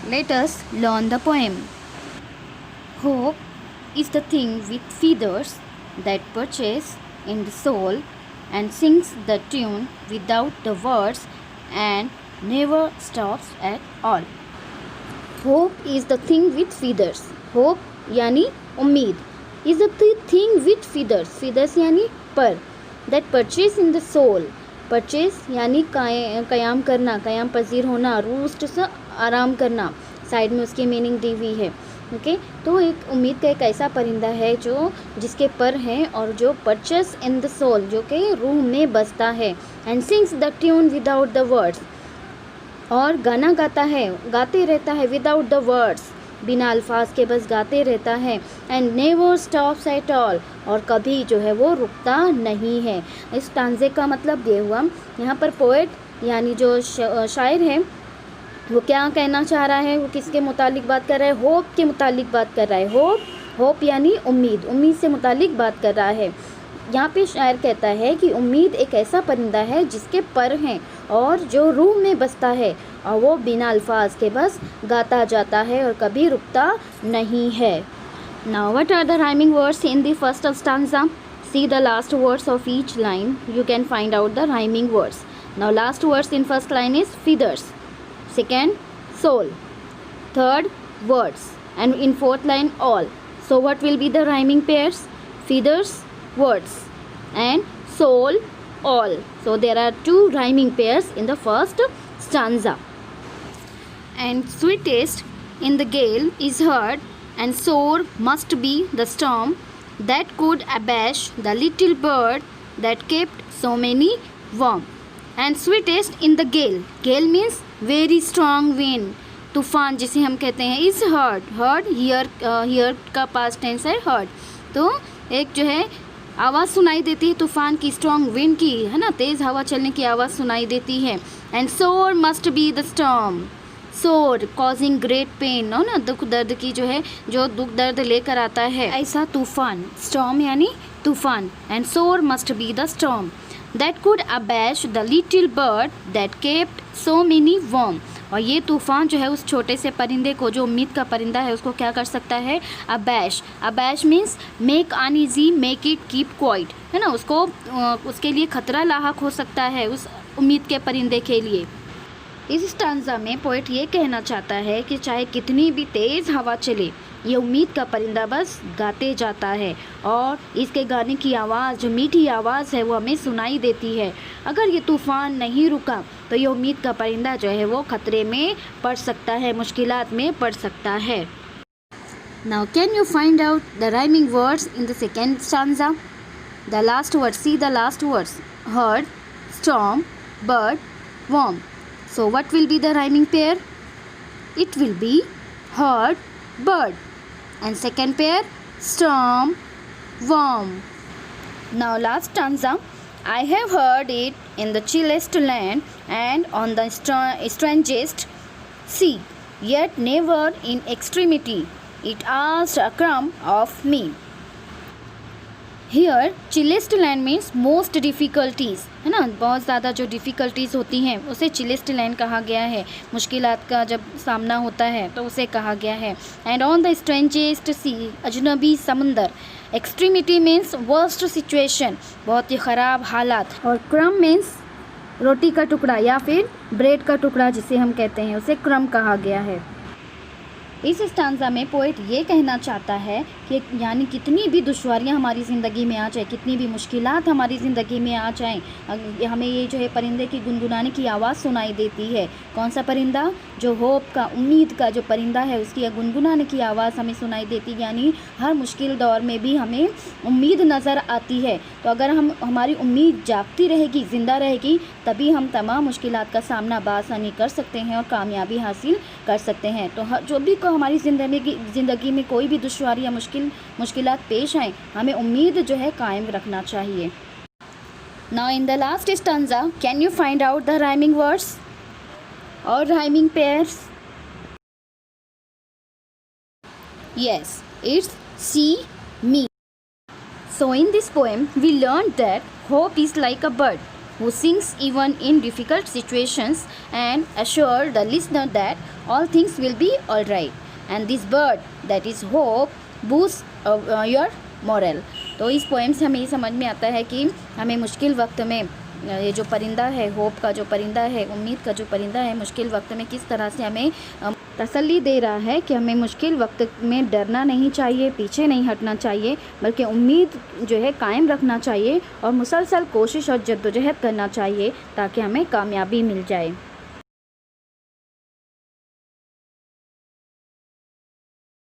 Let us learn the poem. Hope is the thing with feathers that perches in the soul and sings the tune without the words and never stops at all. Hope is the thing with feathers. Hope यानी उम्मीद is the thing with feathers. Feathers यानी पर. That perches in the soul. Perches यानी क़याम करना, क़याम पजीर होना, roost से आराम करना. साइड में उसकी मीनिंग दी हुई है. ओके तो एक उम्मीद का एक ऐसा परिंदा है जो जिसके पर हैं और जो परचेस इन द सोल जो कि रूह में बसता है. And sings the tune without the words और गाना गाता है, गाते रहता है विदाउट द वर्ड्स, बिना अल्फाज के बस गाते रहता है. And never stops at all और कभी जो है वो रुकता नहीं है. इस टांजे का मतलब ये हुआ यहाँ पर पोएट यानी जो शायर है वो क्या कहना चाह रहा है, वो किसके मुतालिक बात कर रहा है, होप के मुतालिक बात कर रहा है. होप यानी उम्मीद, उम्मीद से मुतालिक बात कर रहा है. यहाँ पे शायर कहता है कि उम्मीद एक ऐसा परिंदा है जिसके पर हैं और जो रूह में बसता है और वो बिना अल्फाज के बस गाता जाता है और कभी रुकता नहीं है. Now what are the rhyming words in the first stanza? See the last words of each line, you can find out the rhyming words. Now last words in first line is feathers, second soul, third words, and in fourth line all. So what will be the rhyming pairs? Feathers, words, and soul, all. So there are two rhyming pairs in the first stanza. And sweetest in the gale is heard, and sore must be the storm that could abash the little bird that kept so many warm. And sweetest in the gale, gale means very strong wind, तूफ़ान जिसे हम कहते हैं, is heard here का past tense है heard. तो एक जो है आवाज़ सुनाई देती है तूफ़ान की, स्ट्रॉन्ग विंड की, है ना, तेज़ हवा चलने की आवाज़ सुनाई देती है. एंड सोर मस्ट बी द स्टॉर्म, सोर कॉजिंग ग्रेट पेन, हो ना, दुख दर्द की जो है जो दुख दर्द लेकर आता है ऐसा तूफ़ान. स्टॉर्म यानी तूफ़ान. एंड सोर must be the storm that could abash the little bird that kept so many warm. और ये तूफ़ान जो है उस छोटे से परिंदे को, जो उम्मीद का परिंदा है, उसको क्या कर सकता है, abash. Abash means make uneasy, make it keep quiet, है ना, उसको उसके लिए खतरा लाहक हो सकता है उस उम्मीद के परिंदे के लिए. इस स्टांजा में पोएट ये कहना चाहता है कि चाहे कितनी भी तेज़ हवा चले, ये उम्मीद का परिंदा बस गाते जाता है और इसके गाने की आवाज़, जो मीठी आवाज़ है, वो हमें सुनाई देती है. अगर ये तूफ़ान नहीं रुका तो ये उम्मीद का परिंदा जो है वो खतरे में पड़ सकता है, मुश्किलात में पड़ सकता है. Now can you find out the rhyming words in the second stanza? The last word, C the last words, heard, storm, bird, warm. So what will be the rhyming pair? It will be herd, bird, and second pair storm, warm. Now last stanza. I have heard it in the chillest land and on the strangest sea, yet never in extremity it asked a crumb of me. Here chillest land means most difficulties, है ना, बहुत ज़्यादा जो difficulties होती हैं उसे चिलेस्ट land कहा गया है. मुश्किलात का जब सामना होता है तो उसे कहा गया है. एंड ऑन द स्ट्रेंजेस्ट सी, अजनबी समंदर. एक्सट्रीमिटी मीन्स वर्स्ट सिचुएशन, बहुत ही ख़राब हालात. और क्रम मीन्स रोटी का टुकड़ा या फिर ब्रेड का टुकड़ा जिसे हम कहते हैं, उसे क्रम कहा गया है. इस स्टांजा में पोएट ये कहना चाहता है कि यानी कितनी भी दुश्वारियां हमारी ज़िंदगी में आ जाए, कितनी भी मुश्किलात हमारी ज़िंदगी में आ जाएं, हमें ये जो है परिंदे की गुनगुनाने की आवाज़ सुनाई देती है. कौन सा परिंदा? जो होप का, उम्मीद का जो परिंदा है, उसकी गुनगुनाने की आवाज़ हमें सुनाई देती, यानी हर मुश्किल दौर में भी हमें उम्मीद नज़र आती है. तो अगर हमारी उम्मीद जागती रहेगी, ज़िंदा रहेगी, तभी हम तमाम मुश्किलात का सामना बासानी कर सकते हैं और कामयाबी हासिल कर सकते हैं. तो जो भी हमारी ज़िंदगी में कोई भी दुश्वारी या मुश्किलात पेश आए, हमें उम्मीद जो है कायम रखना चाहिए. Now in the last stanza can you find out the rhyming words और rhyming pairs? Yes, it's see me. So in this poem we learned that hope is like a bird who sings even in difficult situations and assure the listener that all things will be all right, and this bird that is hope boosts your morale. तो इस poem से हमें ये समझ में आता है कि हमें मुश्किल वक्त में ये जो परिंदा है, होप का जो परिंदा है, उम्मीद का जो परिंदा है, मुश्किल वक्त में किस तरह से हमें तसल्ली दे रहा है कि हमें मुश्किल वक्त में डरना नहीं चाहिए, पीछे नहीं हटना चाहिए, बल्कि उम्मीद जो है कायम रखना चाहिए और मुसलसल कोशिश और जद्दोजहद करना चाहिए ताकि हमें कामयाबी मिल जाए।